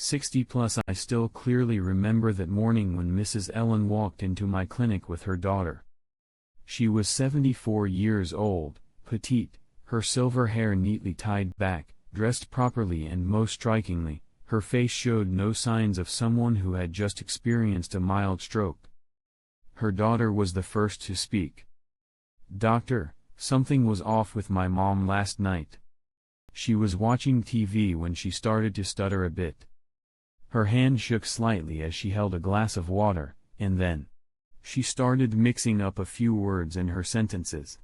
60 plus. I still clearly remember that morning when Mrs. Ellen walked into my clinic with her daughter. She was 74 years old, petite, her silver hair neatly tied back, dressed properly, and most strikingly, her face showed no signs of someone who had just experienced a mild stroke. Her daughter was the first to speak. "Doctor, something was off with my mom last night. She was watching TV when she started to stutter a bit. Her hand shook slightly as she held a glass of water, and then she started mixing up a few words in her sentences.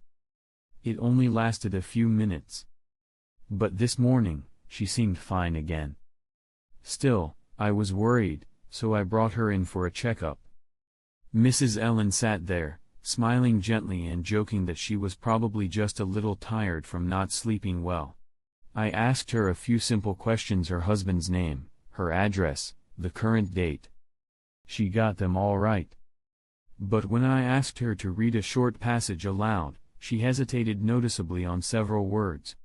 It only lasted a few minutes. But this morning, she seemed fine again. Still, I was worried, so I brought her in for a checkup." Mrs. Ellen sat there, smiling gently and joking that she was probably just a little tired from not sleeping well. I asked her a few simple questions: her husband's name, her address, the current date. She got them all right. But when I asked her to read a short passage aloud, she hesitated noticeably on several words.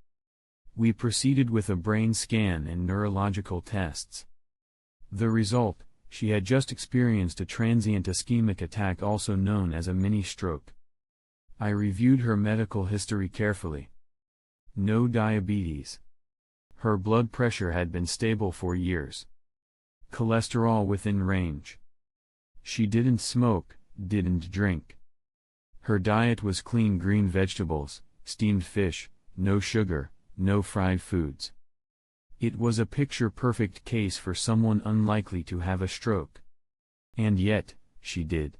We proceeded with a brain scan and neurological tests. The result: she had just experienced a transient ischemic attack, also known as a mini-stroke. I reviewed her medical history carefully. No diabetes. Her blood pressure had been stable for years. Cholesterol within range. She didn't smoke, didn't drink. Her diet was clean green vegetables, steamed fish, no sugar, no fried foods. It was a picture-perfect case for someone unlikely to have a stroke. And yet, she did.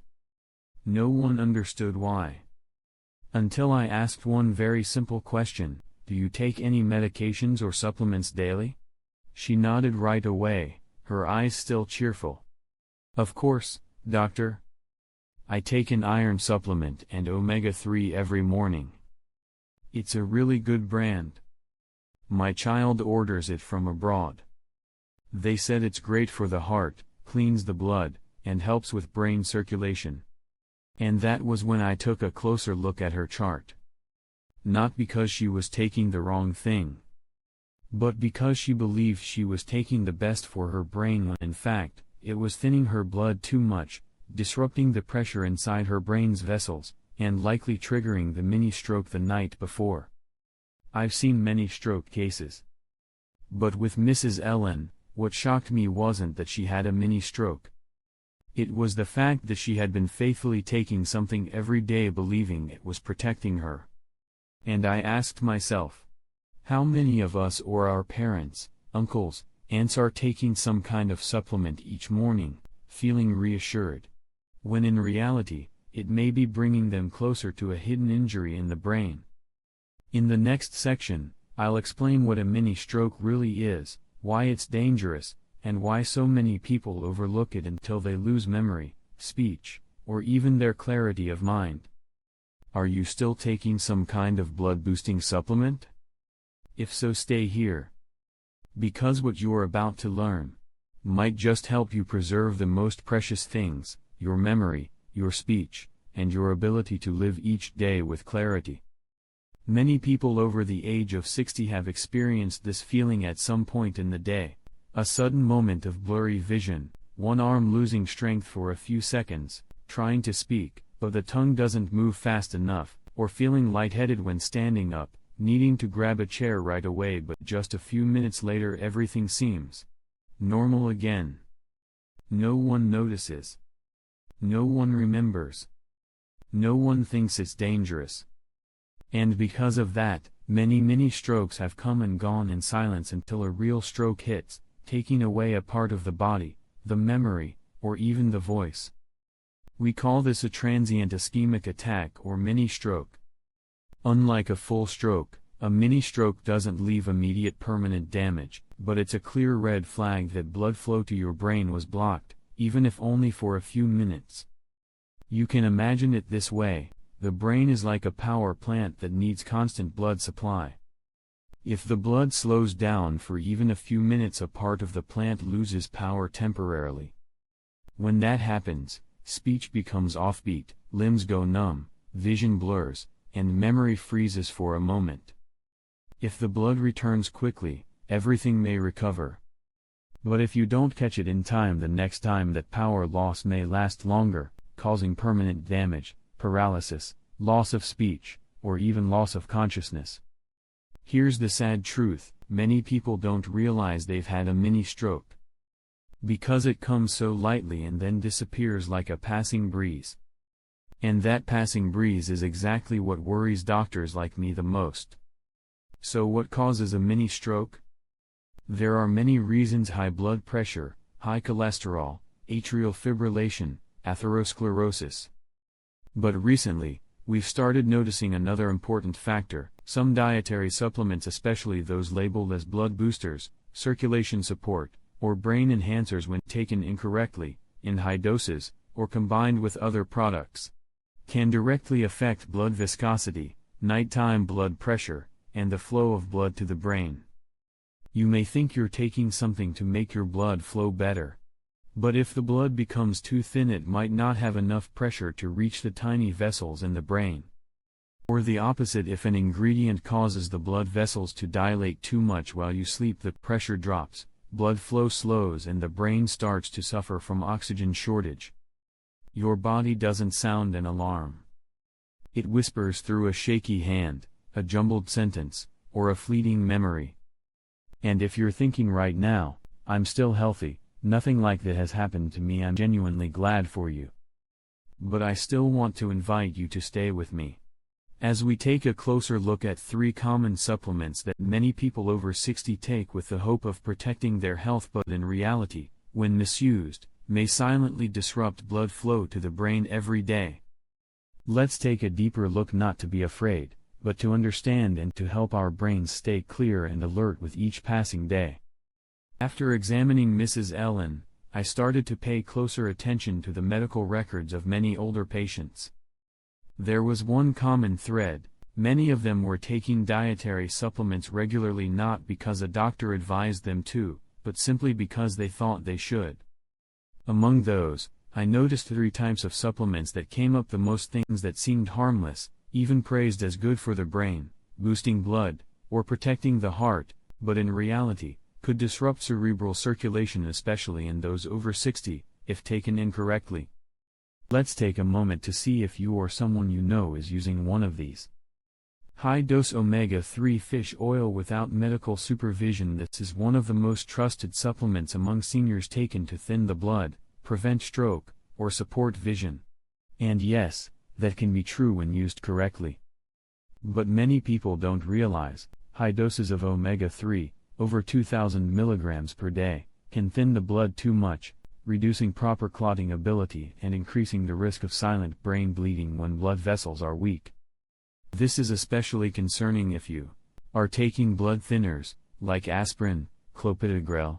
No one understood why. Until I asked one very simple question: "Do you take any medications or supplements daily?" She nodded right away, her eyes still cheerful. "Of course, doctor. I take an iron supplement and omega-3 every morning. It's a really good brand. My child orders it from abroad. They said it's great for the heart, cleans the blood, and helps with brain circulation." And that was when I took a closer look at her chart. Not because she was taking the wrong thing, but because she believed she was taking the best for her brain when in fact, it was thinning her blood too much, disrupting the pressure inside her brain's vessels, and likely triggering the mini-stroke the night before. I've seen many stroke cases. But with Mrs. Ellen, what shocked me wasn't that she had a mini-stroke. It was the fact that she had been faithfully taking something every day, believing it was protecting her. And I asked myself, how many of us or our parents, uncles, aunts are taking some kind of supplement each morning, feeling reassured, when in reality, it may be bringing them closer to a hidden injury in the brain. In the next section, I'll explain what a mini-stroke really is, why it's dangerous, and why so many people overlook it until they lose memory, speech, or even their clarity of mind. Are you still taking some kind of blood-boosting supplement? If so, stay here. Because what you're about to learn might just help you preserve the most precious things: your memory, your speech, and your ability to live each day with clarity. Many people over the age of 60 have experienced this feeling at some point in the day. A sudden moment of blurry vision, one arm losing strength for a few seconds, trying to speak, but the tongue doesn't move fast enough, or feeling lightheaded when standing up, needing to grab a chair right away, but just a few minutes later everything seems normal again. No one notices. No one remembers. No one thinks it's dangerous. And because of that, many mini-strokes have come and gone in silence until a real stroke hits, taking away a part of the body, the memory, or even the voice. We call this a transient ischemic attack or mini-stroke. Unlike a full stroke, a mini-stroke doesn't leave immediate permanent damage, but it's a clear red flag that blood flow to your brain was blocked, even if only for a few minutes. You can imagine it this way: the brain is like a power plant that needs constant blood supply. If the blood slows down for even a few minutes, a part of the plant loses power temporarily. When that happens, speech becomes offbeat, limbs go numb, vision blurs, and memory freezes for a moment. If the blood returns quickly, everything may recover. But if you don't catch it in time, the next time that power loss may last longer, causing permanent damage, paralysis, loss of speech, or even loss of consciousness. Here's the sad truth: many people don't realize they've had a mini stroke. Because it comes so lightly and then disappears like a passing breeze. And that passing breeze is exactly what worries doctors like me the most. So what causes a mini stroke? There are many reasons: high blood pressure, high cholesterol, atrial fibrillation, atherosclerosis. But recently, we've started noticing another important factor: some dietary supplements, especially those labeled as blood boosters, circulation support, or brain enhancers, when taken incorrectly, in high doses, or combined with other products, can directly affect blood viscosity, nighttime blood pressure, and the flow of blood to the brain. You may think you're taking something to make your blood flow better. But if the blood becomes too thin, it might not have enough pressure to reach the tiny vessels in the brain. Or the opposite: if an ingredient causes the blood vessels to dilate too much while you sleep, the pressure drops, blood flow slows, and the brain starts to suffer from oxygen shortage. Your body doesn't sound an alarm. It whispers through a shaky hand, a jumbled sentence, or a fleeting memory. And if you're thinking right now, "I'm still healthy, nothing like that has happened to me," I'm genuinely glad for you. But I still want to invite you to stay with me as we take a closer look at 3 common supplements that many people over 60 take with the hope of protecting their health, but in reality, when misused, may silently disrupt blood flow to the brain every day. Let's take a deeper look, not to be afraid, but to understand and to help our brains stay clear and alert with each passing day. After examining Mrs. Ellen, I started to pay closer attention to the medical records of many older patients. There was one common thread: many of them were taking dietary supplements regularly, not because a doctor advised them to, but simply because they thought they should. Among those, I noticed 3 types of supplements that came up the most: things that seemed harmless, even praised as good for the brain, boosting blood, or protecting the heart, but in reality, could disrupt cerebral circulation, especially in those over 60, if taken incorrectly. Let's take a moment to see if you or someone you know is using one of these. High-dose omega-3 fish oil without medical supervision. This is one of the most trusted supplements among seniors, taken to thin the blood, prevent stroke, or support vision. And yes, that can be true when used correctly. But many people don't realize, high doses of omega-3, over 2,000 milligrams per day, can thin the blood too much, reducing proper clotting ability and increasing the risk of silent brain bleeding when blood vessels are weak. This is especially concerning if you are taking blood thinners, like aspirin, clopidogrel,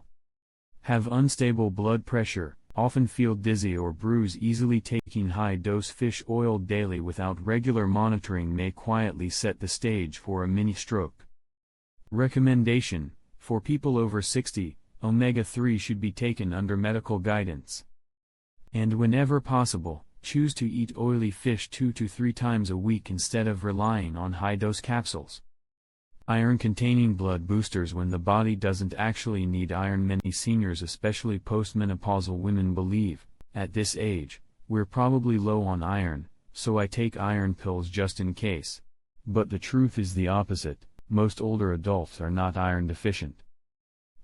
have unstable blood pressure, often feel dizzy or bruise easily. Taking high-dose fish oil daily without regular monitoring may quietly set the stage for a mini stroke. Recommendation: for people over 60, omega-3 should be taken under medical guidance. And whenever possible, choose to eat oily fish 2 to 3 times a week instead of relying on high-dose capsules. Iron-containing blood boosters when the body doesn't actually need iron. Many seniors, especially postmenopausal women, believe, at this age, we're probably low on iron, so I take iron pills just in case. But the truth is the opposite: most older adults are not iron deficient.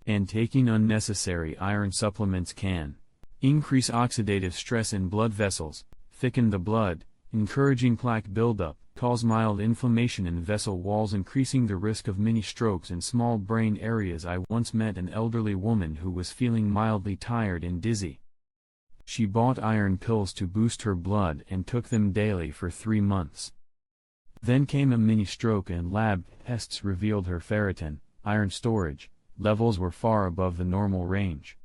And taking unnecessary iron supplements can increase oxidative stress in blood vessels, thicken the blood, encouraging plaque buildup, cause mild inflammation in vessel walls, increasing the risk of mini strokes in small brain areas. I once met an elderly woman who was feeling mildly tired and dizzy. She bought iron pills to boost her blood and took them daily for 3 months. Then came a mini stroke, and lab tests revealed her ferritin, iron storage, levels were far above the normal range.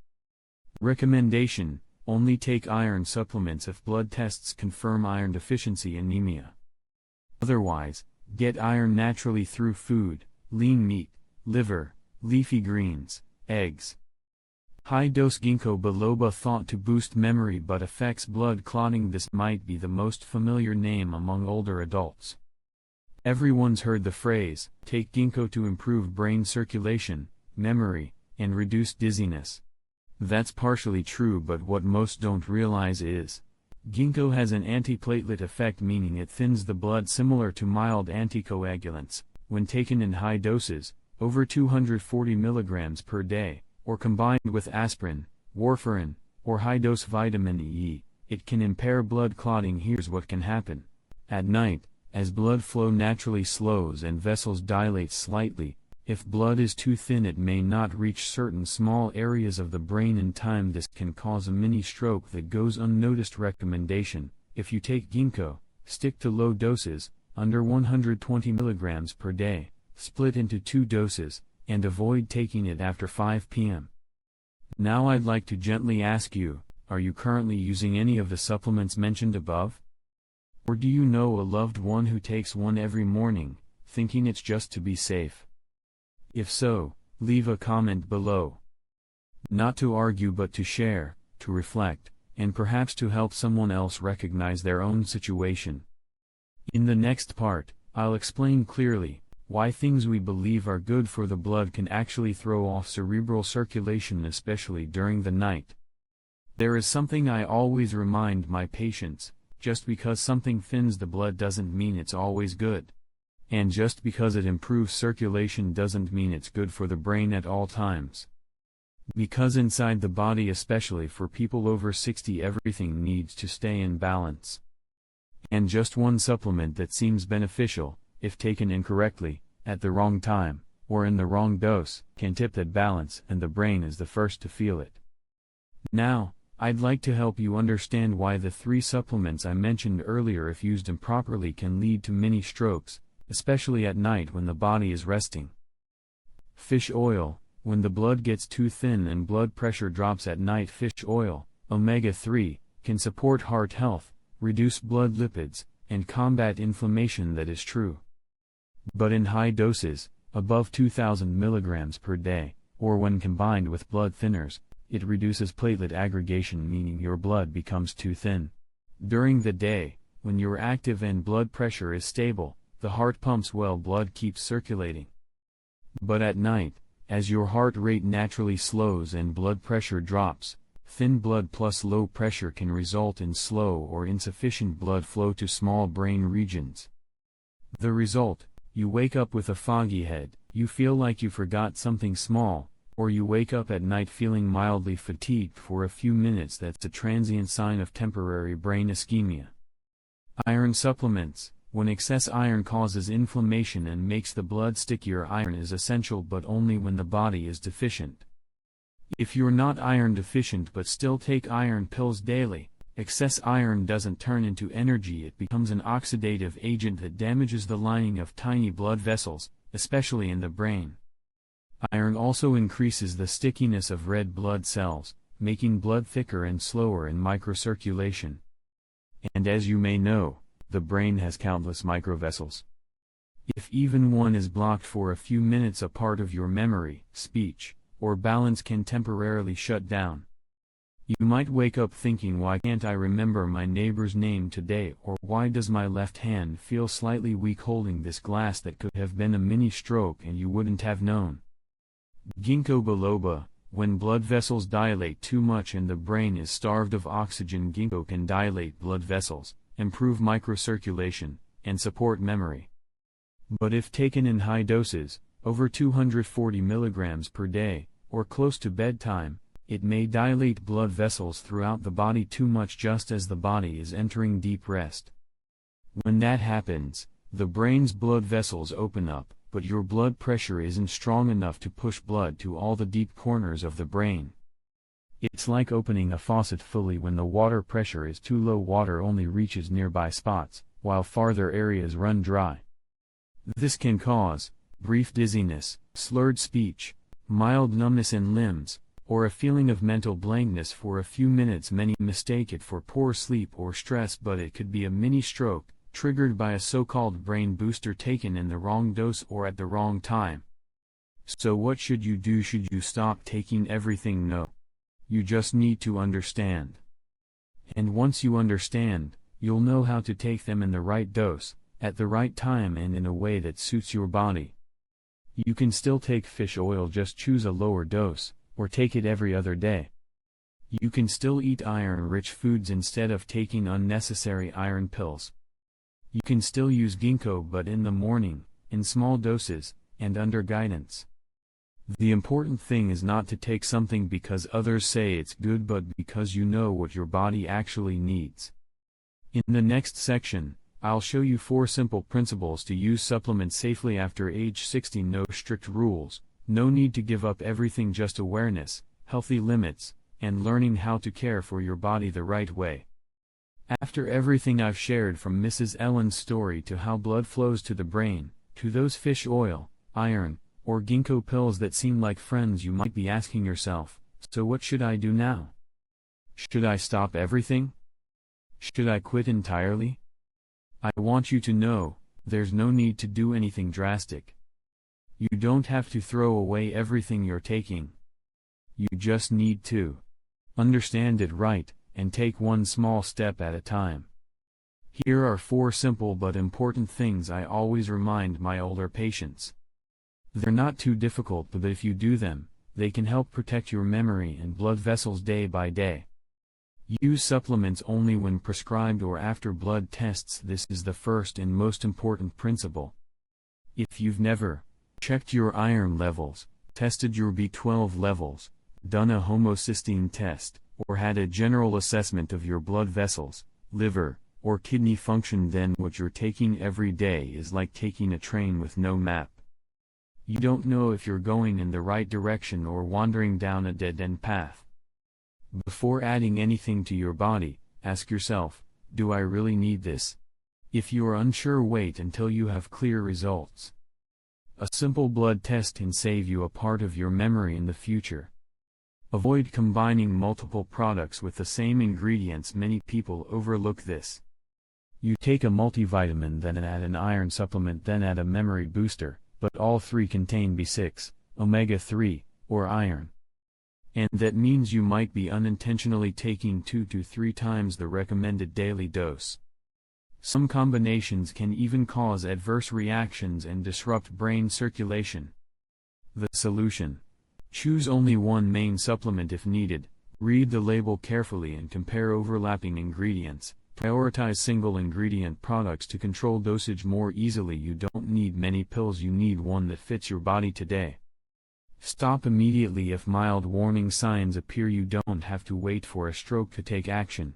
Recommendation: only take iron supplements if blood tests confirm iron deficiency anemia. Otherwise, get iron naturally through food, lean meat, liver, leafy greens, eggs. High-dose ginkgo biloba, thought to boost memory but affects blood clotting. This might be the most familiar name among older adults. Everyone's heard the phrase, "take ginkgo to improve brain circulation, memory, and reduce dizziness." That's partially true, but what most don't realize is, ginkgo has an antiplatelet effect, meaning it thins the blood similar to mild anticoagulants, when taken in high doses, over 240 mg per day, or combined with aspirin, warfarin, or high-dose vitamin E. It can impair blood clotting. Here's what can happen. At night, as blood flow naturally slows and vessels dilate slightly, if blood is too thin it may not reach certain small areas of the brain in time. This can cause a mini stroke that goes unnoticed. Recommendation: if you take ginkgo, stick to low doses, under 120 mg per day, split into 2 doses, and avoid taking it after 5 p.m. Now I'd like to gently ask you, are you currently using any of the supplements mentioned above? Or do you know a loved one who takes one every morning, thinking it's just to be safe? If so, leave a comment below. Not to argue but to share, to reflect, and perhaps to help someone else recognize their own situation. In the next part, I'll explain clearly why things we believe are good for the blood can actually throw off cerebral circulation, especially during the night. There is something I always remind my patients: just because something thins the blood doesn't mean it's always good. And just because it improves circulation doesn't mean it's good for the brain at all times. Because inside the body, especially for people over 60, everything needs to stay in balance. And just one supplement that seems beneficial, if taken incorrectly, at the wrong time, or in the wrong dose, can tip that balance, and the brain is the first to feel it. Now, I'd like to help you understand why the 3 supplements I mentioned earlier, if used improperly, can lead to mini strokes, especially at night when the body is resting. Fish oil: when the blood gets too thin and blood pressure drops at night, fish oil, omega-3, can support heart health, reduce blood lipids, and combat inflammation. That is true. But in high doses, above 2,000 mg per day, or when combined with blood thinners, it reduces platelet aggregation, meaning your blood becomes too thin. During the day, when you're active and blood pressure is stable, the heart pumps well, blood keeps circulating. But at night, as your heart rate naturally slows and blood pressure drops, thin blood plus low pressure can result in slow or insufficient blood flow to small brain regions. The result: you wake up with a foggy head, you feel like you forgot something small, or you wake up at night feeling mildly fatigued for a few minutes. That's a transient sign of temporary brain ischemia. Iron supplements: when excess iron causes inflammation and makes the blood stickier, iron is essential, but only when the body is deficient. If you're not iron deficient but still take iron pills daily, excess iron doesn't turn into energy, it becomes an oxidative agent that damages the lining of tiny blood vessels, especially in the brain. Iron also increases the stickiness of red blood cells, making blood thicker and slower in microcirculation. And as you may know, the brain has countless microvessels. If even one is blocked for a few minutes, a part of your memory, speech, or balance can temporarily shut down. You might wake up thinking, why can't I remember my neighbor's name today, or why does my left hand feel slightly weak holding this glass? That could have been a mini stroke and you wouldn't have known. Ginkgo biloba: when blood vessels dilate too much and the brain is starved of oxygen, ginkgo can dilate blood vessels, improve microcirculation, and support memory. But if taken in high doses, over 240 mg per day, or close to bedtime, it may dilate blood vessels throughout the body too much just as the body is entering deep rest. When that happens, the brain's blood vessels open up, but your blood pressure isn't strong enough to push blood to all the deep corners of the brain. It's like opening a faucet fully. When the water pressure is too low, water only reaches nearby spots, while farther areas run dry. This can cause brief dizziness, slurred speech, mild numbness in limbs, or a feeling of mental blankness for a few minutes. Many mistake it for poor sleep or stress, but it could be a mini stroke, triggered by a so-called brain booster taken in the wrong dose or at the wrong time. So what should you do? Should you stop taking everything? No. You just need to understand. And once you understand, you'll know how to take them in the right dose, at the right time, and in a way that suits your body. You can still take fish oil, just choose a lower dose, or take it every other day. You can still eat iron-rich foods instead of taking unnecessary iron pills. You can still use ginkgo but in the morning, in small doses, and under guidance. The important thing is not to take something because others say it's good but because you know what your body actually needs. In the next section, I'll show you 4 simple principles to use supplements safely after age 60. No strict rules, no need to give up everything, just awareness, healthy limits, and learning how to care for your body the right way. After everything I've shared, from Mrs. Ellen's story to how blood flows to the brain, to those fish oil, iron, or ginkgo pills that seem like friends, you might be asking yourself, so what should I do now? Should I stop everything? Should I quit entirely? I want you to know, there's no need to do anything drastic. You don't have to throw away everything you're taking. You just need to understand it right, and take one small step at a time. Here are 4 simple but important things I always remind my older patients. They're not too difficult, but if you do them, they can help protect your memory and blood vessels day by day. Use supplements only when prescribed or after blood tests. This is the first and most important principle. If you've never checked your iron levels, tested your B12 levels, done a homocysteine test, or had a general assessment of your blood vessels, liver, or kidney function, then what you're taking every day is like taking a train with no map. You don't know if you're going in the right direction or wandering down a dead-end path. Before adding anything to your body, ask yourself, do I really need this? If you are unsure, wait until you have clear results. A simple blood test can save you a part of your memory in the future. Avoid combining multiple products with the same ingredients. Many people overlook this. You take a multivitamin, then add an iron supplement, then add a memory booster, but all 3 contain B6, omega-3, or iron. And that means you might be unintentionally taking 2 to 3 times the recommended daily dose. Some combinations can even cause adverse reactions and disrupt brain circulation. The solution: choose only one main supplement if needed, read the label carefully and compare overlapping ingredients. Prioritize single ingredient products to control dosage more easily. You don't need many pills, you need one that fits your body today. Stop immediately if mild warning signs appear. You don't have to wait for a stroke to take action.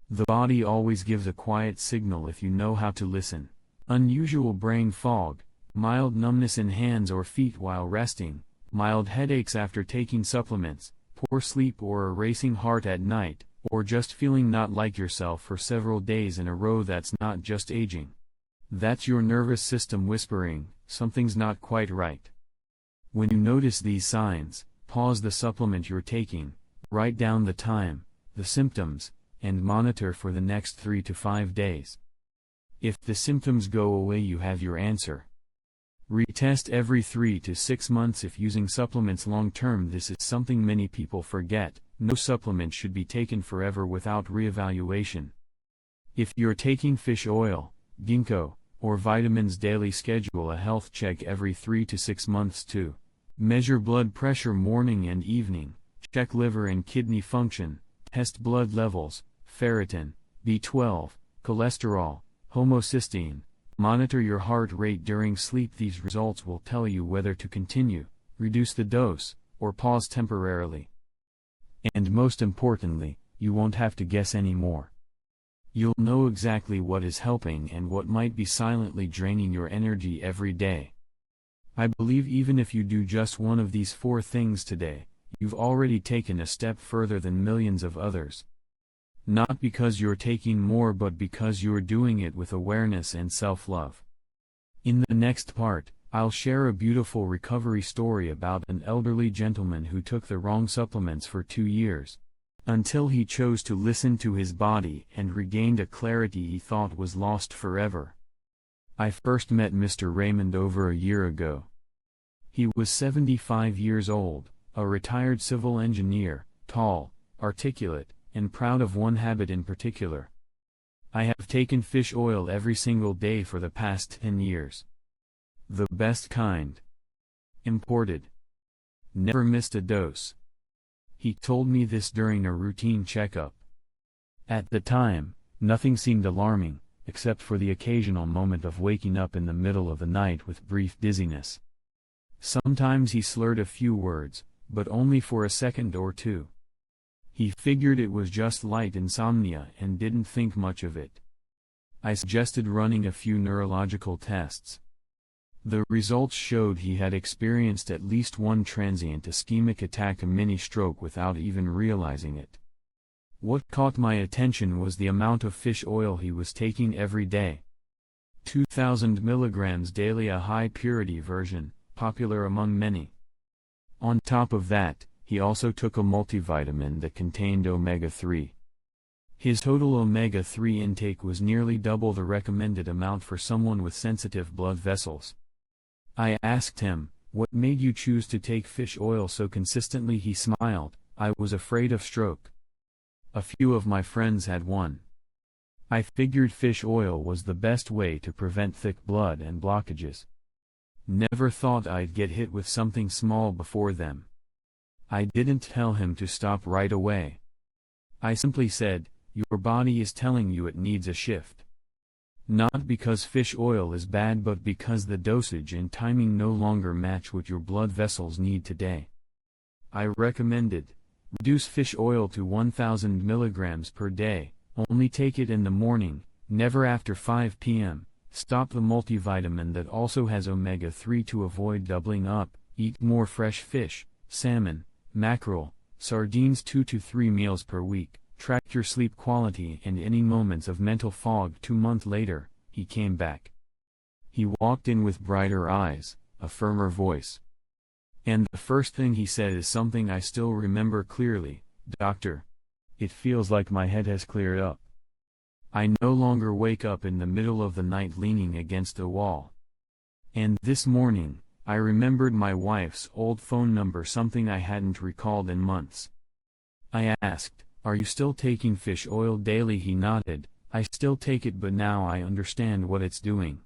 The body always gives a quiet signal if you know how to listen. Unusual brain fog, mild numbness in hands or feet while resting, mild headaches after taking supplements, poor sleep or a racing heart at night, or just feeling not like yourself for several days in a row. That's not just aging. That's your nervous system whispering, something's not quite right. When you notice these signs, pause the supplement you're taking, write down the time, the symptoms, and monitor for the next 3 to 5 days. If the symptoms go away, you have your answer. Retest every 3 to 6 months if using supplements long term. This is something many people forget. No supplement should be taken forever without reevaluation. If you're taking fish oil, ginkgo, or vitamins daily, schedule a health check every 3 to 6 months too. Measure blood pressure morning and evening, check liver and kidney function, test blood levels, ferritin, B12, cholesterol, homocysteine, monitor your heart rate during sleep. These results will tell you whether to continue, reduce the dose, or pause temporarily. And most importantly, you won't have to guess anymore. You'll know exactly what is helping and what might be silently draining your energy every day. I believe even if you do just one of these 4 things today, you've already taken a step further than millions of others. Not because you're taking more, but because you're doing it with awareness and self-love. In the next part, I'll share a beautiful recovery story about an elderly gentleman who took the wrong supplements for 2 years, until he chose to listen to his body and regained a clarity he thought was lost forever. I first met Mr. Raymond over a year ago. He was 75 years old, a retired civil engineer, tall, articulate, and proud of one habit in particular. I have taken fish oil every single day for the past 10 years. The best kind. Imported. Never missed a dose. He told me this during a routine checkup. At the time, nothing seemed alarming, except for the occasional moment of waking up in the middle of the night with brief dizziness. Sometimes he slurred a few words, but only for a second or two. He figured it was just light insomnia and didn't think much of it. I suggested running a few neurological tests. The results showed he had experienced at least one transient ischemic attack, a mini stroke, without even realizing it. What caught my attention was the amount of fish oil he was taking every day. 2,000 milligrams daily, a high-purity version, popular among many. On top of that, he also took a multivitamin that contained omega-3. His total omega-3 intake was nearly double the recommended amount for someone with sensitive blood vessels. I asked him, "What made you choose to take fish oil so consistently?" He smiled, "I was afraid of stroke. A few of my friends had one. I figured fish oil was the best way to prevent thick blood and blockages. Never thought I'd get hit with something small before them." I didn't tell him to stop right away. I simply said, "Your body is telling you it needs a shift. Not because fish oil is bad, but because the dosage and timing no longer match what your blood vessels need today." I recommended, reduce fish oil to 1,000 milligrams per day, only take it in the morning, never after 5 p.m., stop the multivitamin that also has omega-3 to avoid doubling up, eat more fresh fish, salmon, mackerel, sardines 2 to 3 meals per week, track your sleep quality and any moments of mental fog. 2 months later, he came back. He walked in with brighter eyes, a firmer voice. And the first thing he said is something I still remember clearly: "Doctor, it feels like my head has cleared up. I no longer wake up in the middle of the night leaning against a wall." And this morning, I remembered my wife's old phone number, something I hadn't recalled in months. I asked, "Are you still taking fish oil daily?" He nodded. "I still take it, but now I understand what it's doing.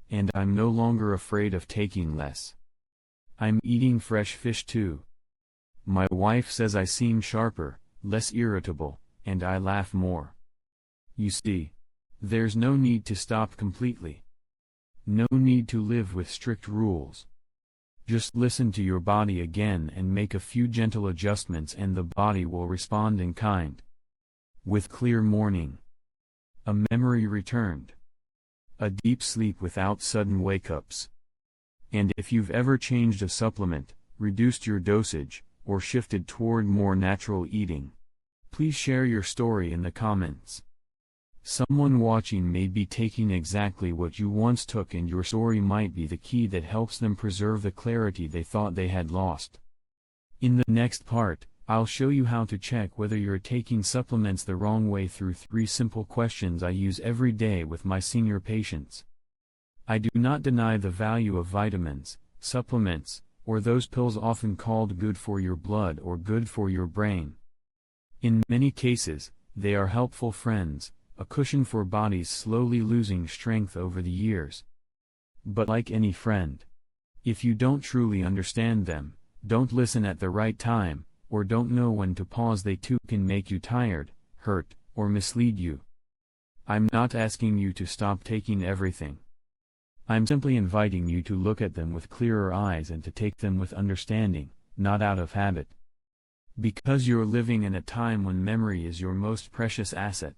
And I'm no longer afraid of taking less. I'm eating fresh fish too." My wife says I seem sharper, less irritable, and I laugh more. You see, there's no need to stop completely. No need to live with strict rules. Just listen to your body again and make a few gentle adjustments, and the body will respond in kind. With clear morning, a memory returned, a deep sleep without sudden wake-ups. And if you've ever changed a supplement, reduced your dosage, or shifted toward more natural eating, please share your story in the comments. Someone watching may be taking exactly what you once took, and your story might be the key that helps them preserve the clarity they thought they had lost. In the next part, I'll show you how to check whether you're taking supplements the wrong way through 3 simple questions I use every day with my senior patients. I do not deny the value of vitamins, supplements, or those pills often called good for your blood or good for your brain. In many cases, they are helpful friends, a cushion for bodies slowly losing strength over the years. But like any friend, if you don't truly understand them, don't listen at the right time, or don't know when to pause, they too can make you tired, hurt, or mislead you. I'm not asking you to stop taking everything. I'm simply inviting you to look at them with clearer eyes and to take them with understanding, not out of habit. Because you're living in a time when memory is your most precious asset.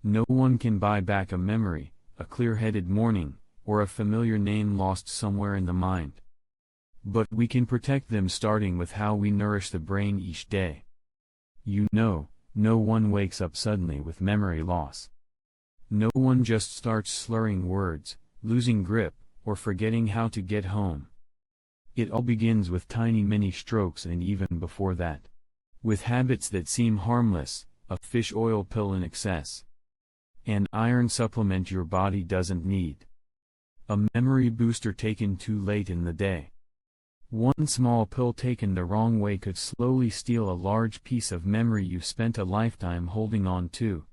No one can buy back a memory, a clear-headed morning, or a familiar name lost somewhere in the mind. But we can protect them, starting with how we nourish the brain each day. You know, no one wakes up suddenly with memory loss. No one just starts slurring words, losing grip, or forgetting how to get home. It all begins with tiny mini strokes, and even before that, with habits that seem harmless: a fish oil pill in excess, an iron supplement your body doesn't need, a memory booster taken too late in the day. One small pill taken the wrong way could slowly steal a large piece of memory you've spent a lifetime holding on to.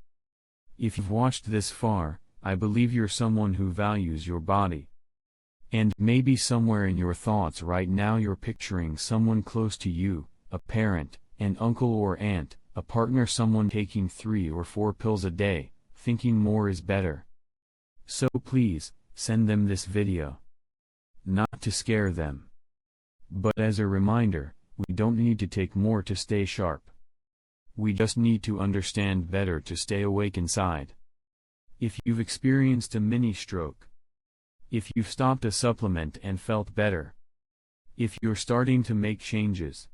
If you've watched this far, I believe you're someone who values your body. And maybe somewhere in your thoughts right now you're picturing someone close to you, a parent, an uncle or aunt, a partner, someone taking 3 or 4 pills a day, thinking more is better. So please, send them this video. Not to scare them, but as a reminder, we don't need to take more to stay sharp. We just need to understand better to stay awake inside. If you've experienced a mini stroke, if you've stopped a supplement and felt better, if you're starting to make changes,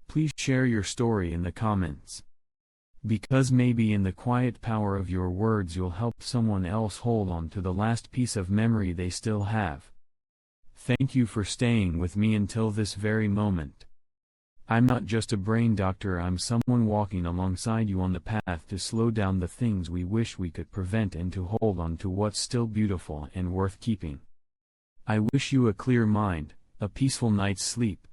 please share your story in the comments. Because maybe in the quiet power of your words you'll help someone else hold on to the last piece of memory they still have. Thank you for staying with me until this very moment. I'm not just a brain doctor, I'm someone walking alongside you on the path to slow down the things we wish we could prevent and to hold on to what's still beautiful and worth keeping. I wish you a clear mind, a peaceful night's sleep,